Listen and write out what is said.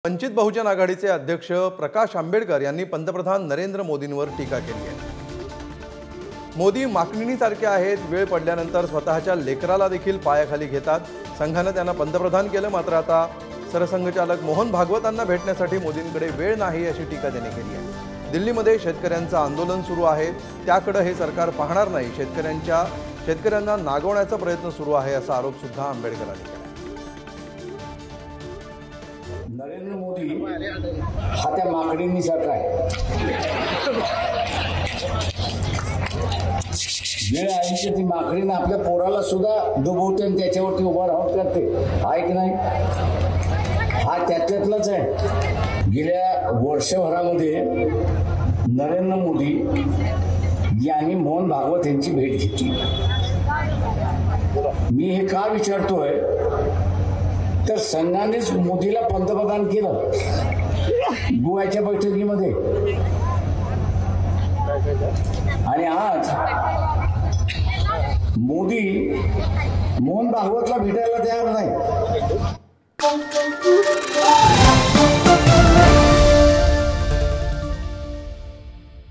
वंचित बहुजन आघाडीचे अध्यक्ष प्रकाश आंबेडकर यांनी पंतप्रधान नरेंद्र मोदींवर टीका केली आहे। मोदी माकणीसारखे आहेत, वेळ पडल्यानंतर स्वतःच्या लेकराला देखील पायाखाली घेतात। संघाने त्यांना पंतप्रधान केलं, मात्र आता सरसंघचालक मोहन भागवतांना भेटण्यासाठी मोदींकडे वेळ नाही अशी टीका त्यांनी केली आहे। दिल्लीमध्ये शेतकऱ्यांचं आंदोलन सुरू आहे, त्याकडे हे सरकार पाहणार नाही, शेतकऱ्यांना नागवण्याचा प्रयत्न सुरू आहे असा आरोप सुद्धा आंबेडकरांनी केला। नरेंद्र मोदी हा त्या माकडींनीसारखा आहे। वेळ आली की ती माकडीनं आपल्या पोराला सुद्धा डुबवते आणि त्याच्यावरती उभा राहून करते, आहे की नाही? हा त्यातलाच आहे। गेल्या वर्षभरामध्ये नरेंद्र मोदी यांनी मोहन भागवत यांची भेट घेतली। मी हे का विचारतोय तर संघानेच मोदीला पंतप्रधान केलं गोव्याच्या बैठकीमध्ये, आणि आज मोदी मोहन भागवतला भेटायला तयार नाही।